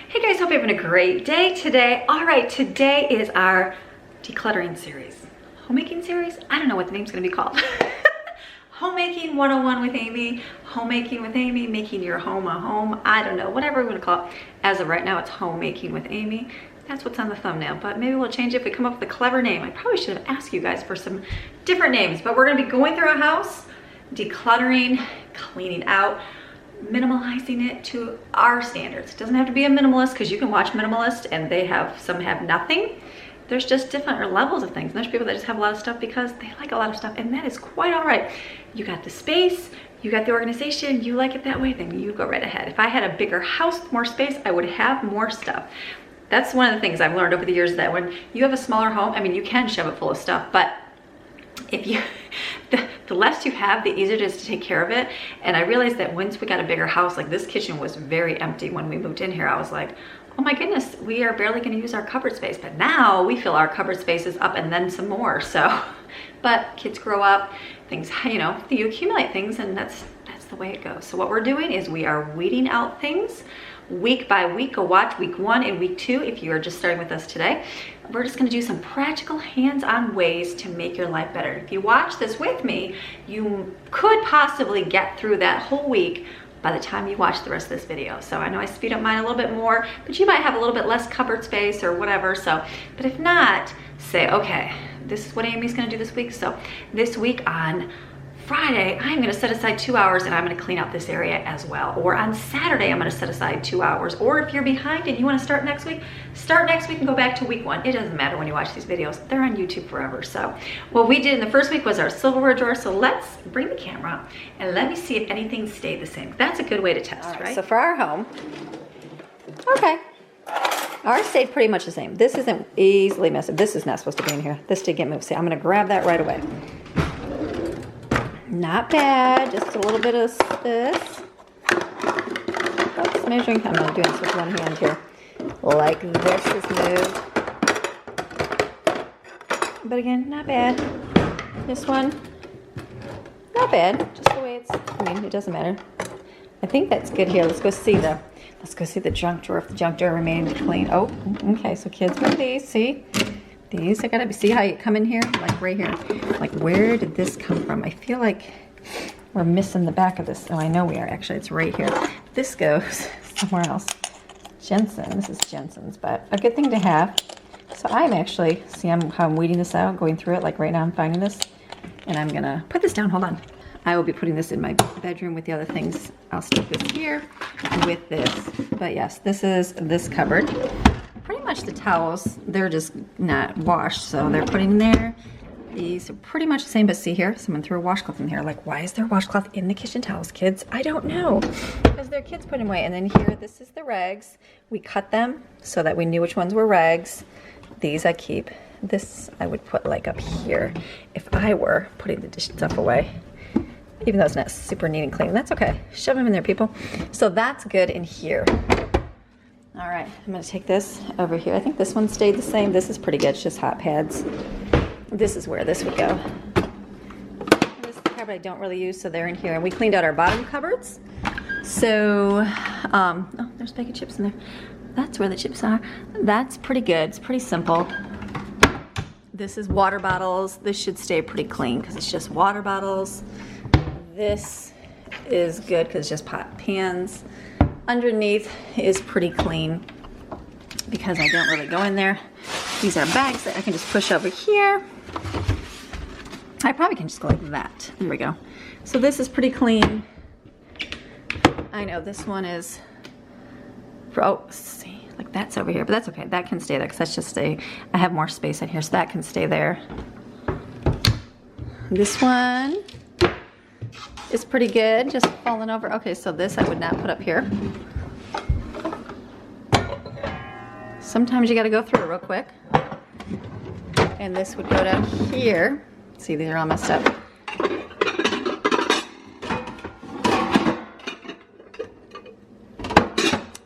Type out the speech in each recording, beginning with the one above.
Hey guys, hope you're having a great day today. All right, today is our decluttering series. Homemaking series? I don't know what the name's gonna be called. Homemaking 101 with Amy, homemaking with Amy, making your home a home. I don't know, whatever we want to call it. As of right now, it's homemaking with Amy. That's what's on the thumbnail, but maybe we'll change it if we come up with a clever name. I probably should have asked you guys for some different names, but we're gonna be going through our house, decluttering, cleaning out, minimalizing it to our standards. It doesn't have to be a minimalist, because you can watch minimalist and they have, some have nothing. There's just different levels of things. And there's people that just have a lot of stuff because they like a lot of stuff, and that is quite all right. You got the space, you got the organization, you like it that way, then you go right ahead. If I had a bigger house, more space, I would have more stuff. That's one of the things I've learned over the years, that when you have a smaller home, I mean, you can shove it full of stuff, but if you, the less you have, the easier it is to take care of it. And I realized that once we got a bigger house, like this kitchen was very empty when we moved in here. I was like, oh my goodness, we are barely gonna use our cupboard space. But now we fill our cupboard spaces up and then some more. So, but kids grow up, things, you know, you accumulate things, and that's the way it goes. So what we're doing is we are weeding out things week by week. Go watch week 1 and week 2 if you are just starting with us today. We're just gonna do some practical hands-on ways to make your life better. If you watch this with me, you could possibly get through that whole week by the time you watch the rest of this video. So I know I speed up mine a little bit more, but you might have a little bit less cupboard space or whatever. So, but if not, say, okay, this is what Amy's gonna do this week. So this week on Friday, I'm gonna set aside 2 hours and I'm gonna clean out this area as well. Or on Saturday, I'm gonna set aside 2 hours. Or if you're behind and you wanna start next week and go back to week 1. It doesn't matter when you watch these videos. They're on YouTube forever. So what we did in the first week was our silverware drawer. So let's bring the camera up and let me see if anything stayed the same. That's a good way to test, right? So for our home, okay. Ours stayed pretty much the same. This isn't easily messed. This is not supposed to be in here. This did get moved. See, I'm gonna grab that right away. Not bad, just a little bit of this. Oops, measuring, I'm not doing this with one hand here. Like this is moved. But again, not bad. This one, not bad, just the way it's, I mean, it doesn't matter. I think that's good here. Let's go see the junk drawer, if the junk drawer remained clean. Oh, okay, so kids with these, see? These are gotta be, see how you come in here? Like right here. Like, where did this come from? I feel like we're missing the back of this. Oh, I know we are, actually, it's right here. This goes somewhere else. Jensen, this is Jensen's, but a good thing to have. So I'm actually, see how I'm weeding this out, going through it, like right now I'm finding this. And I'm gonna put this down, hold on. I will be putting this in my bedroom with the other things. I'll stick this here with this. But yes, this is this cupboard. Pretty much the towels, they're just not washed, so they're putting in there. These are pretty much the same, but see here, someone threw a washcloth in here. Like, why is there a washcloth in the kitchen towels, kids? I don't know, because they're kids putting away. And then here, this is the rags. We cut them so that we knew which ones were rags. These I keep. This I would put like up here if I were putting the dish stuff away. Even though it's not super neat and clean, that's okay. Shove them in there, people. So that's good in here. All right, I'm gonna take this over here. I think this one stayed the same. This is pretty good, it's just hot pads. This is where this would go. This is the cupboard I don't really use, so they're in here. And we cleaned out our bottom cupboards. So, oh, there's a bag of chips in there. That's where the chips are. That's pretty good, it's pretty simple. This is water bottles. This should stay pretty clean because it's just water bottles. This is good because it's just pot pans. Underneath is pretty clean because I don't really go in there. These are bags that I can just push over here. I probably can just go like that. There we go. So this is pretty clean. I know this one is, oh, see, like that's over here, but that's okay. That can stay there because that's just I have more space in here, so that can stay there. This one is pretty good, just falling over. Okay, so this I would not put up here. Sometimes you gotta go through it real quick. And this would go down here. See, these are all messed up.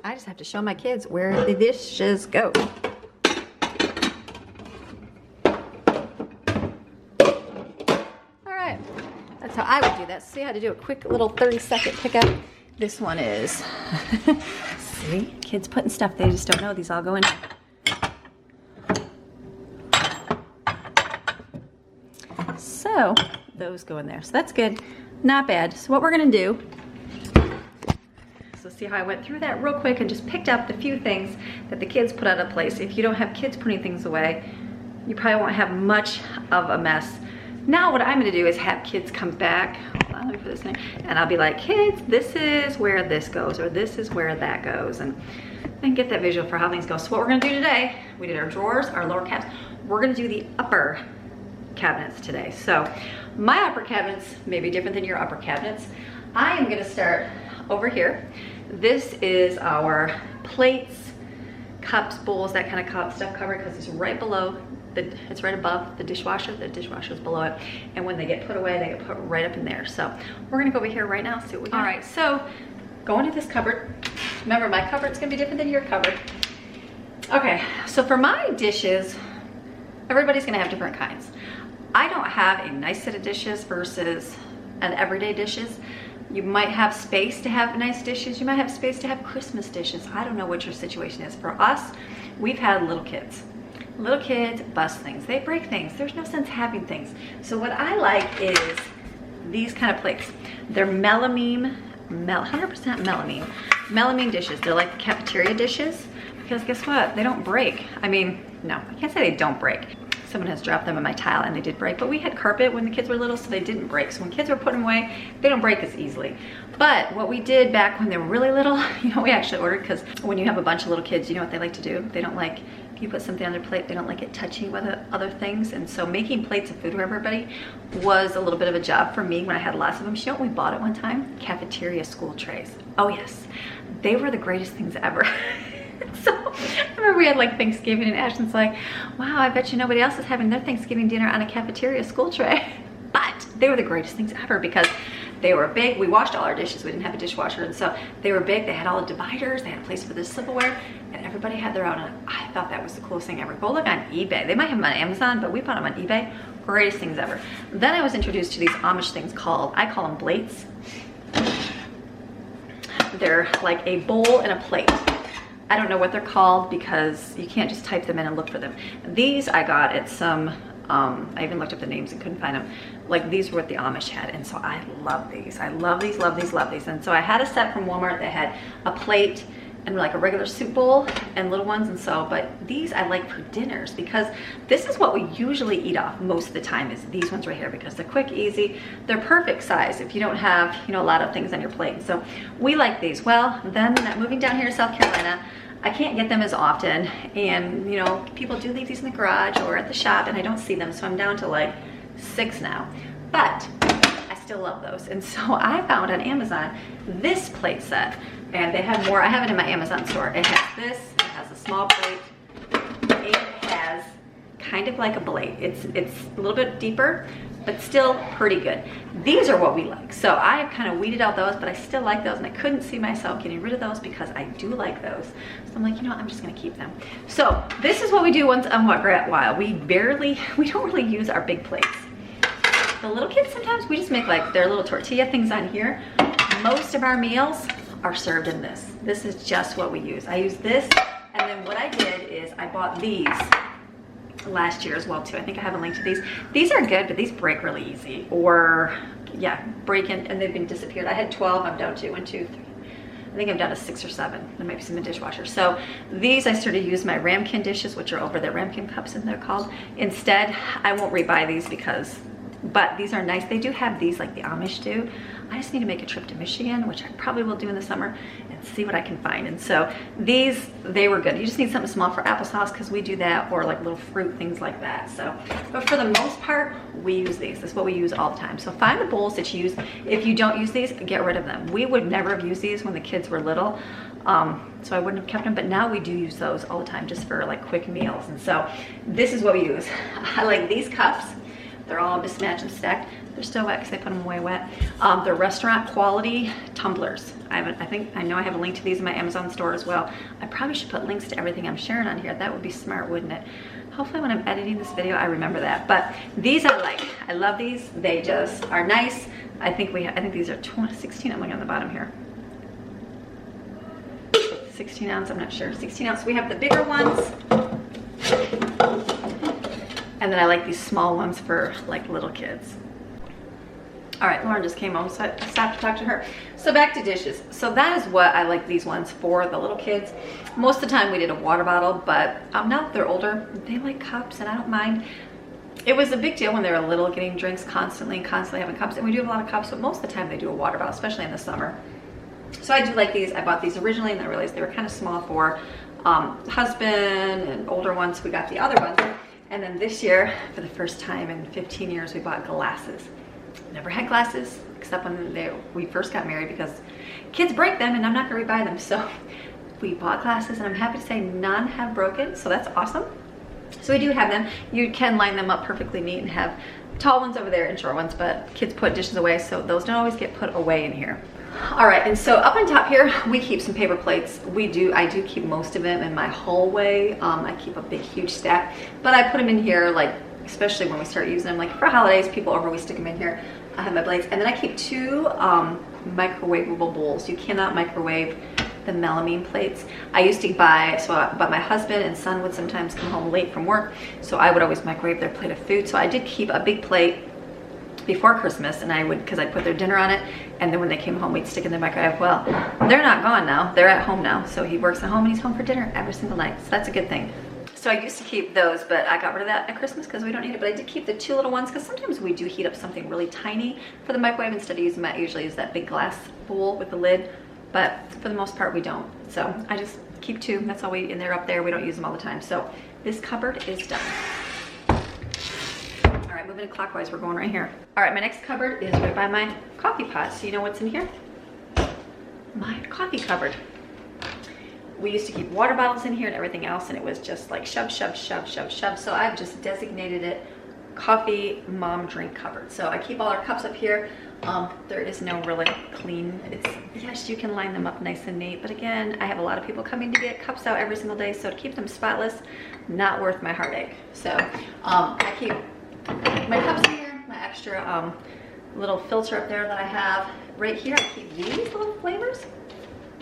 I just have to show my kids where the dishes go. That's how I would do that. See how to do a quick little 30-second pickup. This one is See, kids putting stuff, they just don't know. These all go in. So those go in there. So that's good. Not bad. So what we're gonna do, so see how I went through that real quick and just picked up the few things that the kids put out of place. If you don't have kids putting things away, you probably won't have much of a mess. Now what I'm gonna do is have kids come back, hold on, let me put this in, and I'll be like, kids, this is where this goes, or this is where that goes, and get that visual for how things go. So what we're gonna do today, we did our drawers, our lower cabinets, we're gonna do the upper cabinets today. So my upper cabinets may be different than your upper cabinets. I am gonna start over here. This is our plates, cups, bowls, that kind of stuff covered because it's right below, it's right above the dishwasher is below it. And when they get put away, they get put right up in there. So we're gonna go over here right now, see what we got. All right, so go into this cupboard. Remember, my cupboard's gonna be different than your cupboard. Okay, so for my dishes, everybody's gonna have different kinds. I don't have a nice set of dishes versus an everyday dishes. You might have space to have nice dishes. You might have space to have Christmas dishes. I don't know what your situation is. For us, we've had little kids. Little kids bust things. They break things. There's no sense having things. So what I like is these kind of plates. They're melamine, 100% melamine. Melamine dishes. They're like the cafeteria dishes because guess what? They don't break. I mean, no, I can't say they don't break. Someone has dropped them in my tile and they did break, but we had carpet when the kids were little, so they didn't break. So when kids were putting them away, they don't break as easily. But what we did back when they were really little, you know, we actually ordered, because when you have a bunch of little kids, you know what they like to do? They don't like, if you put something on their plate, they don't like it touching with other things. And so making plates of food for everybody was a little bit of a job for me when I had lots of them. You know what we bought at one time? Cafeteria school trays. Oh yes, they were the greatest things ever. So I remember we had like Thanksgiving and Ashton's like, wow, I bet you nobody else is having their Thanksgiving dinner on a cafeteria school tray. But they were the greatest things ever because they were big. We washed all our dishes. We didn't have a dishwasher. And so they were big. They had all the dividers. They had a place for the silverware. And everybody had their own. And I thought that was the coolest thing ever. Go look on eBay. They might have them on Amazon, but we bought them on eBay. Greatest things ever. Then I was introduced to these Amish things called, I call them plates. They're like a bowl and a plate. I don't know what they're called because you can't just type them in and look for them. These I got at some, I even looked up the names and couldn't find them. Like these were what the Amish had, and so I love these. I love these, love these, love these. And so I had a set from Walmart that had a plate and like a regular soup bowl and little ones, and so, but these I like for dinners because this is what we usually eat off most of the time, is these ones right here, because they're quick, easy, they're perfect size if you don't have, you know, a lot of things on your plate. So we like these. Well, then moving down here to South Carolina, I can't get them as often, and you know, people do leave these in the garage or at the shop and I don't see them, so I'm down to like 6 now, but I still love those. And so I found on Amazon this plate set, and they have more. I have it in my Amazon store. It has this, it has a small plate, it has kind of like a blade. It's a little bit deeper, but still pretty good. These are what we like. So I kind of weeded out those, but I still like those, and I couldn't see myself getting rid of those because I do like those. So I'm like, you know what, I'm just gonna keep them. So this is what we do once in a while. We don't really use our big plates. The little kids, sometimes we just make like their little tortilla things on here. Most of our meals are served in this. This is just what we use. I use this, and then what I did is I bought these last year as well too. I think I have a link to these. These are good, but these break really easy, or yeah, break in, and they've been disappeared. I had 12, I'm down to 1, 2, 3. I think I'm down to 6 or 7. There might be some in the dishwasher. So these I started to use my ramekin dishes, which are over there, ramekin cups and they're called. Instead, I won't rebuy these because, but these are nice. They do have these like the Amish do. I just need to make a trip to Michigan, which I probably will do in the summer, and see what I can find. And so these, they were good. You just need something small for applesauce because we do that, or like little fruit, things like that. So, but for the most part, we use these. That's what we use all the time. So find the bowls that you use. If you don't use these, get rid of them. We would never have used these when the kids were little. So I wouldn't have kept them, but now we do use those all the time just for like quick meals. And so this is what we use. I like these cups. They're all mismatched and stacked. They're still wet because they put them away wet. They're restaurant quality tumblers. I know I have a link to these in my Amazon store as well. I probably should put links to everything I'm sharing on here. That would be smart, wouldn't it? Hopefully when I'm editing this video, I remember that. But these I like. I love these. They just are nice. I think these are 16. I'm looking on the bottom here. 16 ounce, I'm not sure. 16 ounce. We have the bigger ones. And then I like these small ones for like little kids. All right, Lauren just came home, so I stopped to talk to her. So back to dishes. So that is what I like these ones for, the little kids. Most of the time we did a water bottle, but now that they're older, they like cups and I don't mind. It was a big deal when they were little, getting drinks constantly having cups. And we do have a lot of cups, but most of the time they do a water bottle, especially in the summer. So I do like these. I bought these originally and I realized they were kind of small for husband and older ones. So we got the other ones. And then this year, for the first time in 15 years, we bought glasses. Never had glasses except when we first got married because kids break them and I'm not gonna rebuy them. So we bought glasses and I'm happy to say none have broken, so that's awesome. So we do have them. You can line them up perfectly neat and have tall ones over there and short ones, but kids put dishes away, so those don't always get put away in here. All right, and so up on top here, we keep some paper plates. I do keep most of them in my hallway. I keep a big, huge stack, but I put them in here, like, especially when we start using them, like for holidays, people over, we stick them in here. I have my blades, and then I keep 2 microwavable bowls. You cannot microwave the melamine plates. I used to buy, but my husband and son would sometimes come home late from work, so I would always microwave their plate of food. So I did keep a big plate before Christmas, and because I'd put their dinner on it, and then when they came home, we'd stick in the microwave. Well, they're not gone now. They're at home now. So he works at home and he's home for dinner every single night. So that's a good thing. So I used to keep those, but I got rid of that at Christmas because we don't need it. But I did keep the 2 little ones because sometimes we do heat up something really tiny for the microwave instead of using that. Usually use that big glass bowl with the lid, but for the most part we don't. So I just keep 2. That's all and they're up there. We don't use them all the time. So this cupboard is done. All right, moving clockwise, we're going right here. All right, my next cupboard is right by my coffee pot. So you know what's in here? My coffee cupboard. We used to keep water bottles in here and everything else, and it was just like shove, shove, shove, shove, shove. So I've just designated it coffee mom drink cupboard. So I keep all our cups up here. There is no really clean. Yes, you can line them up nice and neat, but again, I have a lot of people coming to get cups out every single day, so to keep them spotless, not worth my heartache. So I keep my cups in here, my extra little filter up there that I have. Right here, I keep these little flavors.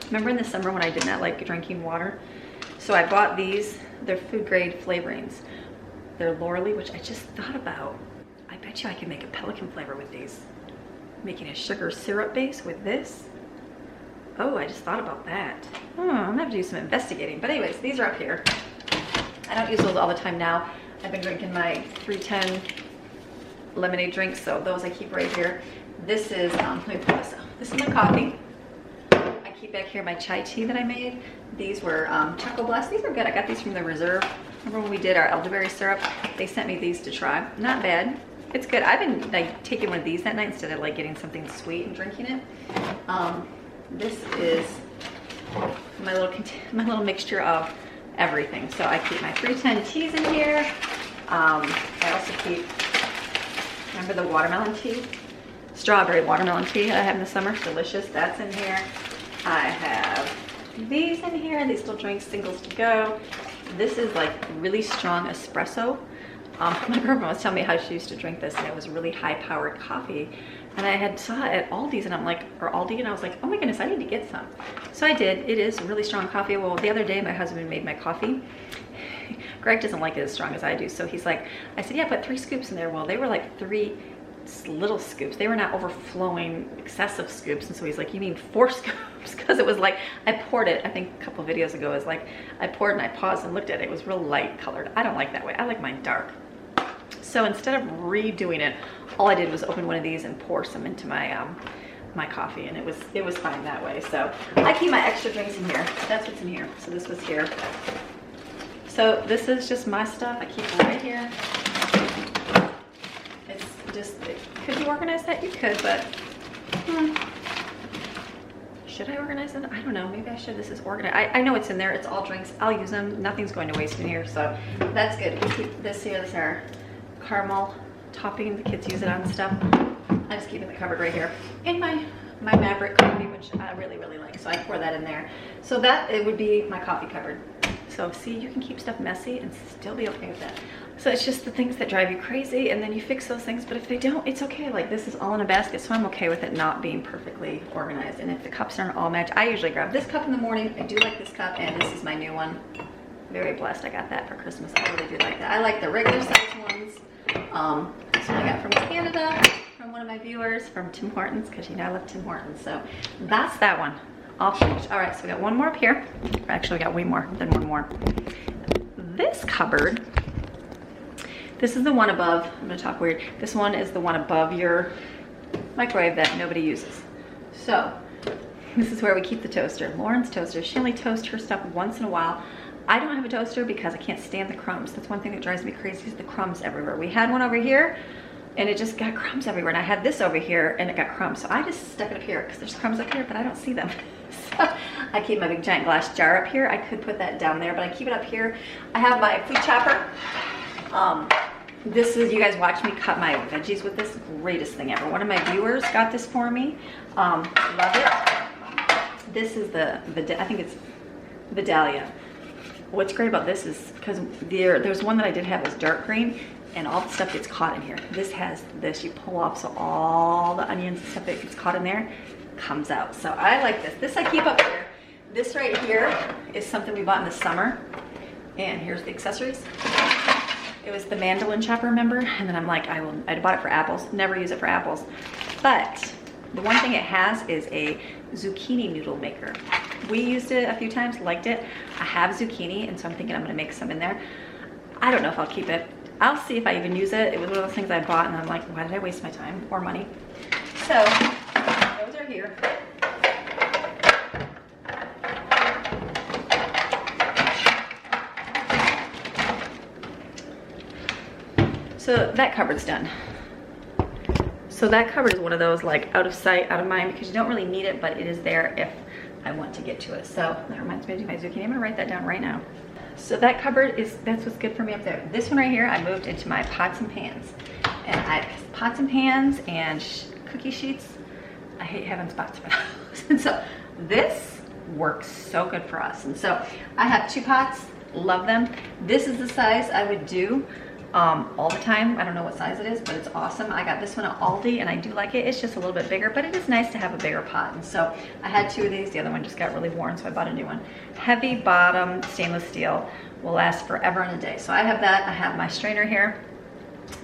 Remember in the summer when I did not like drinking water? So I bought these. They're food grade flavorings. They're Lorelei, which I just thought about. I bet you I could make a pelican flavor with these. Making a sugar syrup base with this. Oh, I just thought about that. I'm gonna have to do some investigating. But anyways, these are up here. I don't use those all the time now. I've been drinking my 310 lemonade drinks, so those I keep right here. This is, let me pull this out. This is my coffee. I keep back here my chai tea that I made. These were Choco Blast. These are good. I got these from the Reserve. Remember when we did our elderberry syrup? They sent me these to try. Not bad. It's good. I've been like taking one of these that night instead of like getting something sweet and drinking it. This is my little mixture of everything. So I keep my 310 teas in here. I also keep, remember the watermelon tea? Strawberry watermelon tea that I have in the summer. Delicious. That's in here. I have these in here. These little drinks, singles to go. This is like really strong espresso. My girlfriend was telling me how she used to drink this, and it was really high-powered coffee. And I saw it at Aldi's, and Aldi, and I was like, oh my goodness, I need to get some. So I did. It is really strong coffee. Well, the other day my husband made my coffee. Greg doesn't like it as strong as I do, so he's like, I said, yeah, put 3 scoops in there. Well, they were like 3 little scoops. They were not overflowing excessive scoops. And so he's like, you mean 4 scoops? Because it was like, I poured it, I think a couple of videos ago, it was like, I poured and I paused and looked at it. It was real light colored. I don't like that way. I like mine dark. So instead of redoing it, all I did was open one of these and pour some into my my coffee, and it was fine that way. So I keep my extra drinks in here. That's what's in here. So this was here. So this is just my stuff. I keep it right here. It's just, could you organize that? You could, but should I organize it? I don't know. Maybe I should. This is organized. I know it's in there. It's all drinks. I'll use them. Nothing's going to waste in here, so that's good. We keep this here. This is our caramel topping. The kids use it on stuff. I just keep it in the cupboard right here. In my Maverick coffee, which I really, really like. So I pour that in there. So that, it would be my coffee cupboard. So So see, you can keep stuff messy and still be okay with that. So it's just the things that drive you crazy, and then you fix those things, but if they don't, it's okay. Like this is all in a basket, so I'm okay with it not being perfectly organized. And if the cups aren't all matched, I usually grab this cup in the morning. I do like this cup, and this is my new one. Very blessed I got that for Christmas. I really do like that. I like the regular size ones. This one I got from Canada, from one of my viewers, from Tim Hortons, because you know I love Tim Hortons. So that's that one. All finished. All right, so we got one more up here. Actually, we got way more than one more. This cupboard, this is the one above. I'm gonna talk weird. This one is the one above your microwave that nobody uses. So this is where we keep the toaster. Lauren's toaster. She only toasts her stuff once in a while. I don't have a toaster because I can't stand the crumbs. That's one thing that drives me crazy is the crumbs everywhere. We had one over here and it just got crumbs everywhere. And I had this over here and it got crumbs. So I just stuck it up here because there's crumbs up here, but I don't see them. So I keep my big giant glass jar up here. I could put that down there, but I keep it up here. I have my food chopper. This is, you guys watch me cut my veggies with this. Greatest thing ever. One of my viewers got this for me. Love it. This is I think it's Vidalia. What's great about this is because there's one that I did have was dark green, and all the stuff gets caught in here. This has this, you pull off, so all the onions and stuff that gets caught in there comes out. So I like this. This I keep up here. This right here is something we bought in the summer, and here's the accessories. It was the mandolin chopper, remember? And then I'm like, I bought it for apples. Never use it for apples, but the one thing it has is a zucchini noodle maker. We used it a few times, liked it. I have zucchini, and so I'm thinking I'm gonna make some in there. I don't know if I'll keep it. I'll see if I even use it. It was one of those things I bought, and I'm like, why did I waste my time or money? So those are here. So that cupboard's done. So that cupboard is one of those like out of sight, out of mind, because you don't really need it, but it is there if I want to get to it. So that reminds me to do my zucchini. I'm gonna write that down right now. So that cupboard that's what's good for me up there. This one right here, I moved into my pots and pans. And pots and pans and cookie sheets, I hate having spots for those. And so this works so good for us. And so I have 2 pots, love them. This is the size I would do all the time. I don't know what size it is, but it's awesome. I got this one at Aldi, and I do like it. It's just a little bit bigger, but it is nice to have a bigger pot. And so I had 2 of these. The other one just got really worn, so I bought a new one. Heavy bottom stainless steel, will last forever and a day. So I have that. I have my strainer here.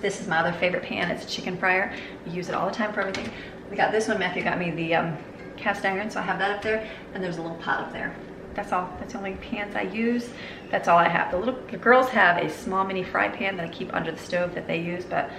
This is my other favorite pan. It's a chicken fryer. I use it all the time for everything. We got this one. Matthew got me the cast iron, so I have that up there, and there's a little pot up there. That's all. That's the only pans I use. That's all I have. The girls have a small mini fry pan that I keep under the stove that they use, but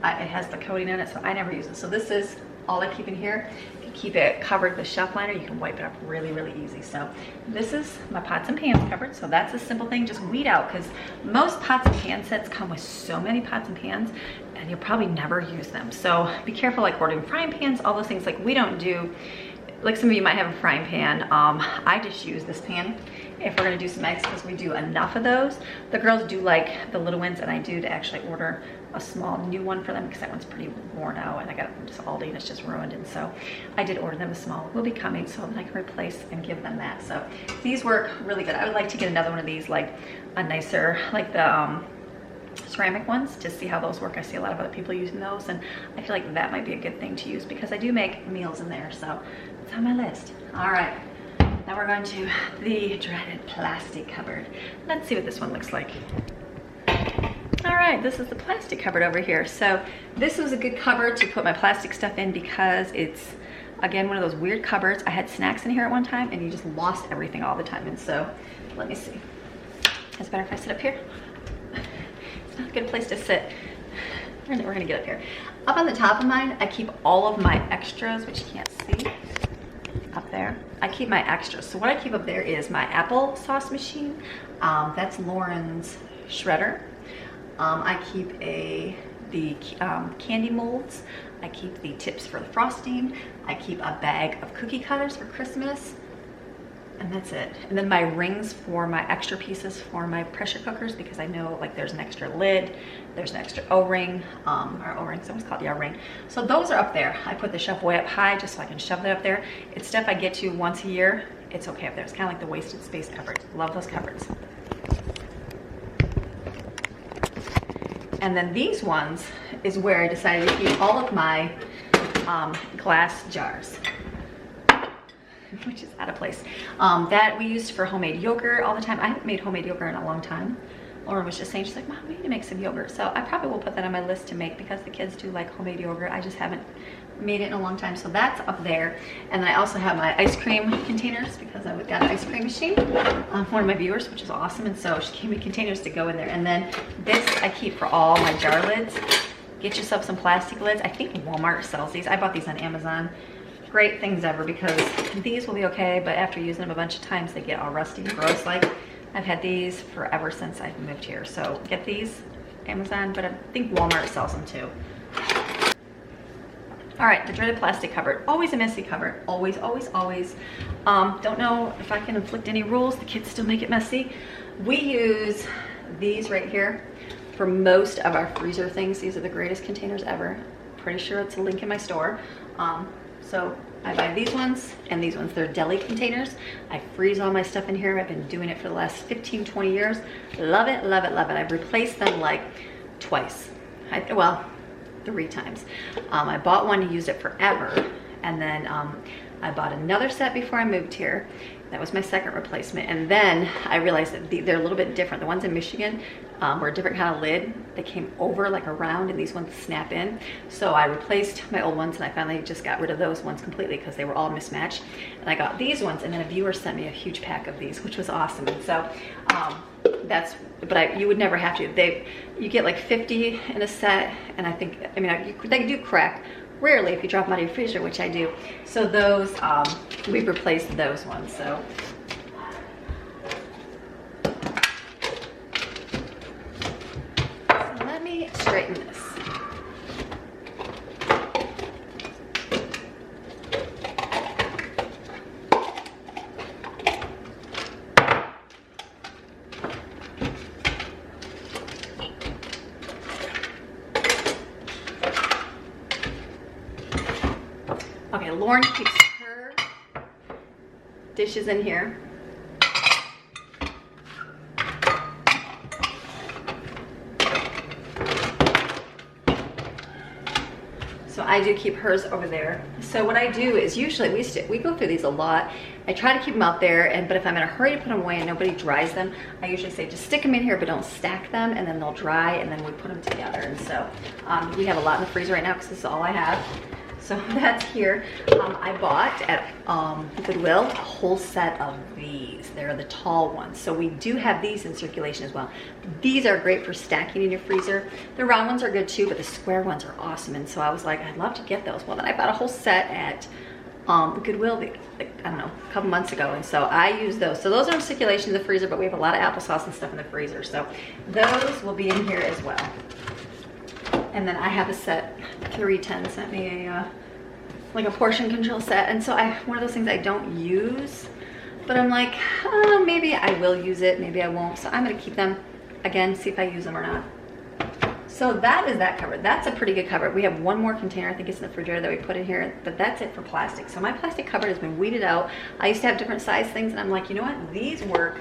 it has the coating in it, so I never use it. So this is all I keep in here. You keep it covered with shelf liner. You can wipe it up really, really easy. So this is my pots and pans covered. So that's a simple thing. Just weed out, because most pots and pan sets come with so many pots and pans, and you'll probably never use them. So be careful, like ordering frying pans, all those things. Like we don't do, like some of you might have a frying pan. I just use this pan if we're gonna do some eggs, because we do enough of those. The girls do like the little ones, and I do to actually order a small new one for them, because that one's pretty worn out, and I got it from just Aldi and it's just ruined. And so I did order them a small. Will be coming, so that I can replace and give them that. So these work really good. I would like to get another one of these, like a nicer, like the ceramic ones, to see how those work. I see a lot of other people using those, and I feel like that might be a good thing to use, because I do make meals in there. So it's on my list. All right, now we're going to the dreaded plastic cupboard. Let's see what this one looks like. All right, this is the plastic cupboard over here. So this was a good cupboard to put my plastic stuff in, because it's, again, one of those weird cupboards. I had snacks in here at one time, and you just lost everything all the time. And so let me see. It's better if I sit up here. It's not a good place to sit. We're gonna get up here. Up on the top of mine, I keep all of my extras, which you can't see up there. I keep my extras. So what I keep up there is my applesauce machine. That's Lauren's shredder. I keep the candy molds. I keep the tips for the frosting. I keep a bag of cookie cutters for Christmas. And that's it. And then my rings for my extra pieces for my pressure cookers, because I know like there's an extra lid, there's an extra O-ring, or O-ring, someone's called the O-ring. So those are up there. I put the shelf way up high just so I can shove that up there. It's stuff I get to once a year. It's okay up there. It's kind of like the wasted space cupboard. Love those cupboards. And then these ones is where I decided to keep all of my glass jars, which is out of place. That we used for homemade yogurt all the time. I haven't made homemade yogurt in a long time. Lauren was just saying, she's like, Mom, we need to make some yogurt. So I probably will put that on my list to make because the kids do like homemade yogurt. I just haven't made it in a long time. So that's up there. And then I also have my ice cream containers because I got an ice cream machine. One of my viewers, which is awesome. And so she gave me containers to go in there. And then this I keep for all my jar lids. Get yourself some plastic lids. I think Walmart sells these. I bought these on Amazon. Great things ever because these will be okay, but after using them a bunch of times, they get all rusty and gross. Like, I've had these forever since I've moved here. So get these, Amazon, but I think Walmart sells them too. All right, the dreaded plastic cupboard. Always a messy cupboard. Always, always, always. Don't know if I can inflict any rules. The kids still make it messy. We use these right here for most of our freezer things. These are the greatest containers ever. Pretty sure it's a link in my store. So I buy these ones and these ones. They're deli containers. I freeze all my stuff in here. I've been doing it for the last 15, 20 years. Love it, love it, love it. I've replaced them like twice. Well, 3 times. I bought one and used it forever. And then I bought another set before I moved here. That was my second replacement. And then I realized that they're a little bit different. The ones in Michigan were a different kind of lid. They came over like around and these ones snap in. So I replaced my old ones and I finally just got rid of those ones completely because they were all mismatched. And I got these ones and then a viewer sent me a huge pack of these, which was awesome. And so you would never have to. You get like 50 in a set and they do crack. Rarely if you drop them out of your freezer, which I do. So those, we've replaced those ones. So let me straighten this. Okay, Lauren keeps her dishes in here. So I do keep hers over there. So what I do is usually we go through these a lot. I try to keep them out there, but if I'm in a hurry to put them away and nobody dries them, I usually say just stick them in here, but don't stack them, and then they'll dry, and then we put them together. And so we have a lot in the freezer right now because this is all I have. So that's here. I bought at Goodwill a whole set of these. They're the tall ones. So we do have these in circulation as well. These are great for stacking in your freezer. The round ones are good too, but the square ones are awesome. And so I was like, I'd love to get those. Well, then I bought a whole set at Goodwill, I don't know, a couple months ago. And so I use those. So those are in circulation in the freezer, but we have a lot of applesauce and stuff in the freezer. So those will be in here as well. And then I have a set, 310 sent me like a portion control set. And so one of those things I don't use, but I'm like, oh, maybe I will use it, maybe I won't. So I'm gonna keep them, again, see if I use them or not. So that is that cupboard. That's a pretty good cupboard. We have one more container, I think it's in the refrigerator that we put in here, but that's it for plastic. So my plastic cupboard has been weeded out. I used to have different size things and I'm like, you know what? These work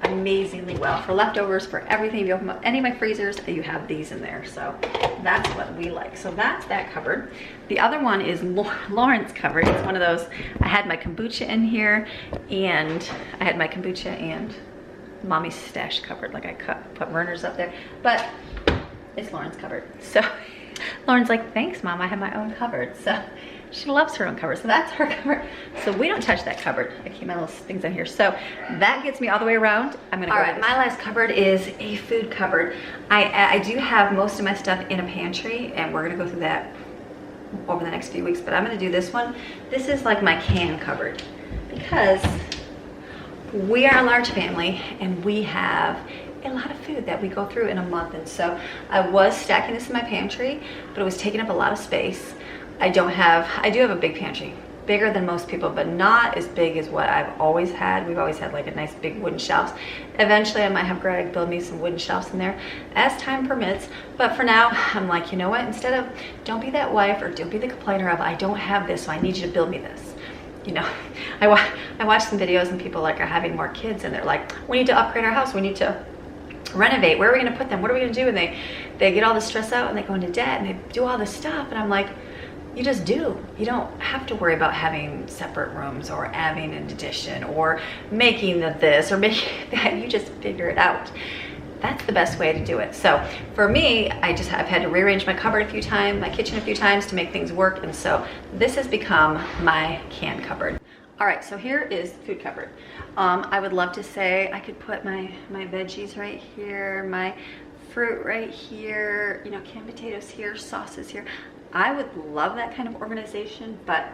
amazingly well for leftovers, for everything. If you open up any of my freezers, you have these in there. So that's what we like. So that's that cupboard. The other one is Lauren's cupboard. It's one of those, I had my kombucha in here, and I had my kombucha and mommy's stash cupboard. Like I put Werner's up there, but it's Lauren's cupboard. So Lauren's like, thanks mom, I have my own cupboard. So she loves her own cupboard. So that's her cupboard. So we don't touch that cupboard. I keep my little things in here. So that gets me all the way around. I'm gonna go. All right, my last cupboard is a food cupboard. I do have most of my stuff in a pantry, and we're gonna go through that over the next few weeks, but I'm gonna do this one. This is like my can cupboard because we are a large family and we have a lot of food that we go through in a month. And so I was stacking this in my pantry, but it was taking up a lot of space. I do have a big pantry, bigger than most people, but not as big as what I've always had. We've always had like a nice big wooden shelves. Eventually I might have Greg build me some wooden shelves in there as time permits. But for now, I'm like, you know what? Instead of, don't be that wife or don't be the complainer of, I don't have this, so I need you to build me this. You know, I watch some videos and people like are having more kids and they're like, we need to upgrade our house. We need to renovate. Where are we going to put them? What are we going to do? And they get all the stress out and they go into debt and they do all this stuff. And I'm like, you just do. You don't have to worry about having separate rooms or having an addition or making this or making that. You just figure it out. That's the best way to do it. So for me, I've had to rearrange my cupboard a few times, my kitchen a few times to make things work. And so this has become my can cupboard. All right, so here is the food cupboard. I would love to say I could put my veggies right here, my fruit right here, you know, canned potatoes here, sauces here. I would love that kind of organization, but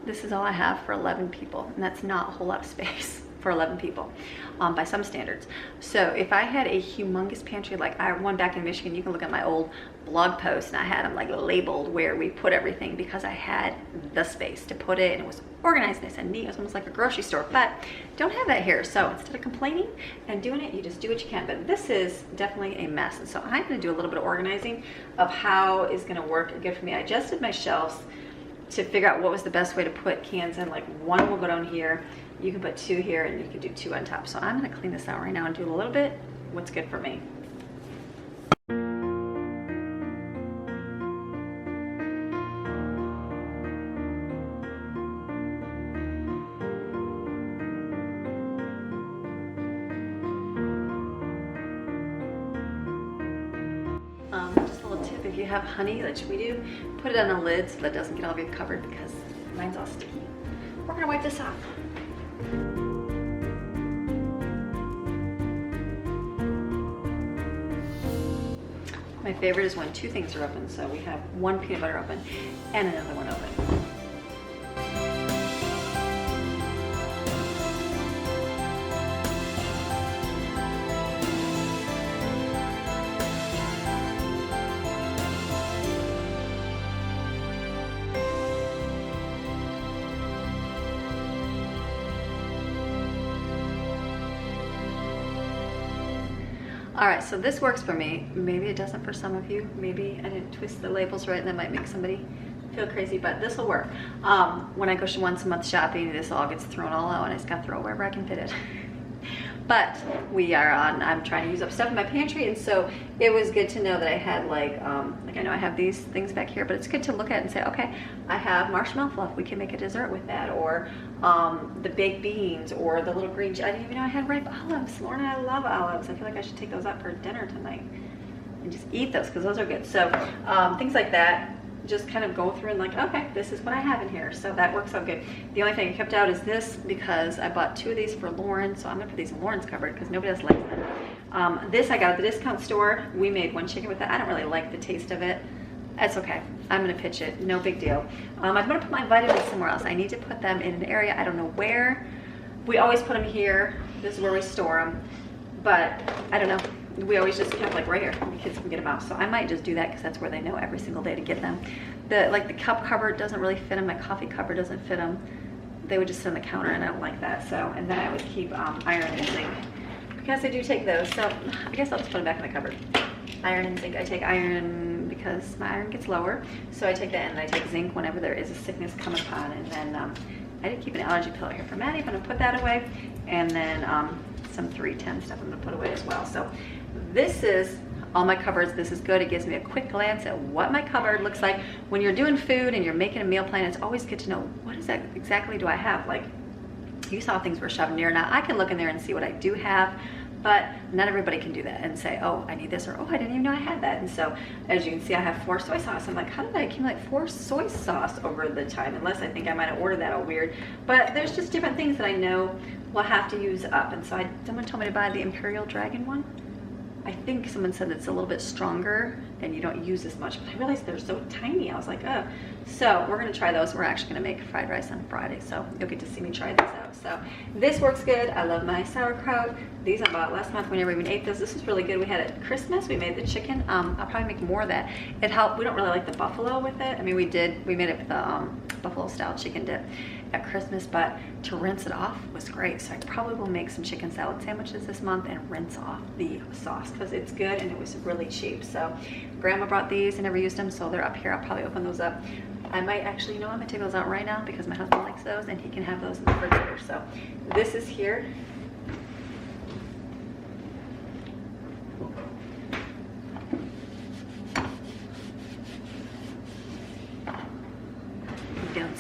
this is all I have for 11 people, and that's not a whole lot of space for 11 people by some standards. So if I had a humongous pantry, like I have one back in Michigan, you can look at my old blog post, and I had them like labeled where we put everything because I had the space to put it, and it was organized, nice and neat. It was almost like a grocery store, but don't have that here. So instead of complaining and doing it, you just do what you can. But this is definitely a mess, and so I'm going to do a little bit of organizing of how is going to work good for me. I adjusted my shelves to figure out what was the best way to put cans in. Like one will go down here, you can put 2 here, and you can do 2 on top. So I'm going to clean this out right now and do a little bit what's good for me. Just a little tip, if you have honey, like we do, put it on the lid so that it doesn't get all over your cupboard because mine's all sticky. We're gonna wipe this off. My favorite is when 2 things are open. So we have 1 peanut butter open and another one open. All right, so this works for me. Maybe it doesn't for some of you. Maybe I didn't twist the labels right and that might make somebody feel crazy, but this will work. When I go once a month shopping, this all gets thrown all out and I just gotta throw it wherever I can fit it. But I'm trying to use up stuff in my pantry, and so it was good to know that I had like I know I have these things back here, but it's good to look at and say, okay, I have marshmallow fluff, we can make a dessert with that, or the baked beans, or the little green, I didn't even know I had ripe olives. Lauren and I love olives. I feel like I should take those out for dinner tonight and just eat those because those are good. So things like that, just kind of go through and like, okay, this is what I have in here. So that works out good. The only thing I kept out is this because I bought 2 of these for Lauren. So I'm gonna put these in Lauren's cupboard because nobody else likes them. This I got at the discount store. We made 1 chicken with it. I don't really like the taste of it. That's okay. I'm gonna pitch it, no big deal. I'm gonna put my vitamins somewhere else. I need to put them in an area, I don't know where. We always put them here. This is where we store them. But I don't know. We always just kept like right here. The kids can get them out. So I might just do that because that's where they know every single day to get them. The cup cupboard doesn't really fit them. My coffee cupboard doesn't fit them. They would just sit on the counter and I don't like that. So, and then I would keep iron and zinc because I do take those. So I guess I'll just put them back in the cupboard. Iron and zinc. I take iron because my iron gets lower. So I take that and I take zinc whenever there is a sickness coming upon. And then I did keep an allergy pill here for Maddie. I'm going to put that away. And then some 310 stuff I'm going to put away as well. So this is all my cupboards. This is good. It gives me a quick glance at what my cupboard looks like. When you're doing food and you're making a meal plan, it's always good to know what is that exactly do I have. Like you saw things were shoved near. Now I can look in there and see what I do have, but not everybody can do that and say, oh, I need this, or oh, I didn't even know I had that. And so as you can see, I have 4 soy sauce. I'm like, how did I accumulate 4 soy sauce over the time? Unless I think I might have ordered that all weird. But there's just different things that I know will have to use up. And so someone told me to buy the Imperial Dragon one. I think someone said it's a little bit stronger and you don't use as much, but I realized they're so tiny. I was like, oh. So we're gonna try those. We're actually gonna make fried rice on Friday, so you'll get to see me try this out. So this works good. I love my sauerkraut. These I bought last month. We never even ate this. This was really good. We had it at Christmas. We made the chicken. I'll probably make more of that. It helped. We don't really like the buffalo with it. I mean, we made it with the buffalo style chicken dip at Christmas, but to rinse it off was great. So I probably will make some chicken salad sandwiches this month and rinse off the sauce because it's good and it was really cheap. So Grandma brought these and never used them, so they're up here. I'll probably open those up. I might actually, you know what, I'm gonna take those out right now because my husband likes those and he can have those in the refrigerator. So this is here.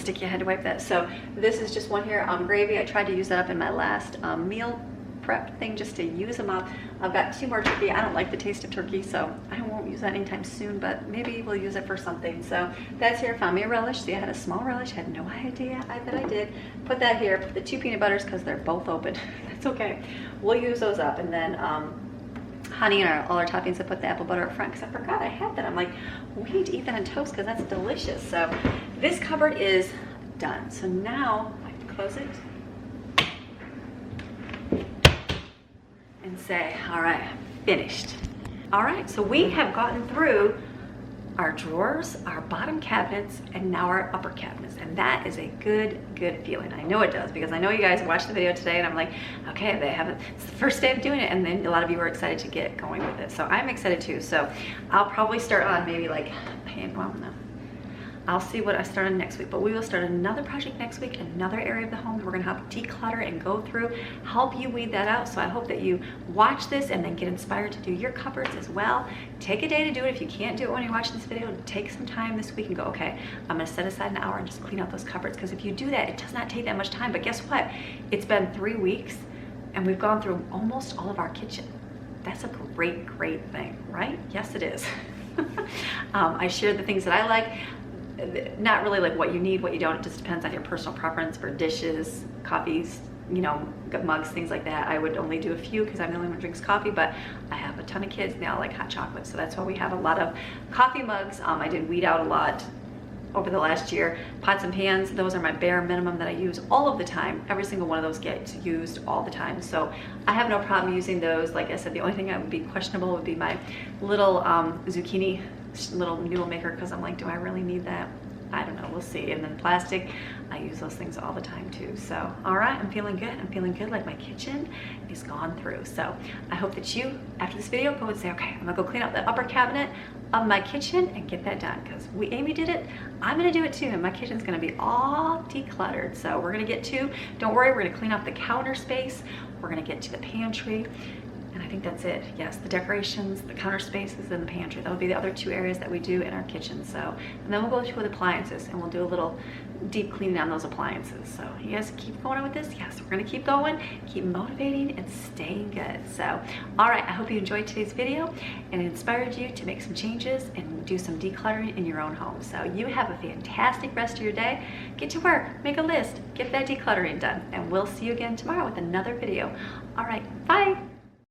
sticky. I had to wipe that. So this is just one here, gravy. I tried to use that up in my last meal prep thing just to use them up. I've got 2 more turkey. I don't like the taste of turkey, so I won't use that anytime soon, but maybe we'll use it for something. So that's here. Found me a relish. See, I had a small relish. Had no idea that I did. Put that here. Put the 2 peanut butters because they're both open. That's okay. We'll use those up. And then honey and all our toppings. I put the apple butter up front because I forgot I had that. I'm like, we need to eat that on toast because that's delicious. So this cupboard is done. So now I can close it and say, all right, finished. All right, so we have gotten through our drawers, our bottom cabinets, and now our upper cabinets. And that is a good feeling. I know it does, because I know you guys watched the video today and I'm like, okay, they haven't, it's the first day of doing it. And then a lot of you were excited to get going with it. So I'm excited too. So I'll probably start on maybe like, well, no. I'll see what I start on next week, but we will start another project next week, another area of the home. We're gonna help declutter and go through, help you weed that out. So I hope that you watch this and then get inspired to do your cupboards as well. Take a day to do it. If you can't do it when you're watching this video, take some time this week and go, okay, I'm gonna set aside an hour and just clean out those cupboards. Because if you do that, it does not take that much time. But guess what? It's been 3 weeks and we've gone through almost all of our kitchen. That's a great thing, right? Yes, it is. I shared the things that I like. Not really like what you need, what you don't. It just depends on your personal preference for dishes, coffees, you know, mugs, things like that. I would only do a few because I'm the only one who drinks coffee, but I have a ton of kids now like hot chocolate. So that's why we have a lot of coffee mugs. I did weed out a lot over the last year. Pots and pans, those are my bare minimum that I use all of the time. Every single one of those gets used all the time. So I have no problem using those. Like I said, the only thing that would be questionable would be my little zucchini little noodle maker, because I'm like, do I really need that? I don't know, we'll see. And then plastic, I use those things all the time too. So, all right, I'm feeling good. I'm feeling good, like my kitchen is gone through. So I hope that you, after this video, go and say, okay, I'm gonna go clean out the upper cabinet of my kitchen and get that done. Because Amy did it, I'm gonna do it too. And my kitchen's gonna be all decluttered. So we're gonna get to, don't worry, we're gonna clean off the counter space. We're gonna get to the pantry. And I think that's it. Yes, the decorations, the counter spaces, and the pantry. That'll be the other 2 areas that we do in our kitchen. So, and then we'll go to with appliances and we'll do a little deep cleaning on those appliances. So you guys keep going on with this. Yes, we're gonna keep going, keep motivating and staying good. So, all right, I hope you enjoyed today's video and it inspired you to make some changes and do some decluttering in your own home. So you have a fantastic rest of your day. Get to work, make a list, get that decluttering done, and we'll see you again tomorrow with another video. All right, bye.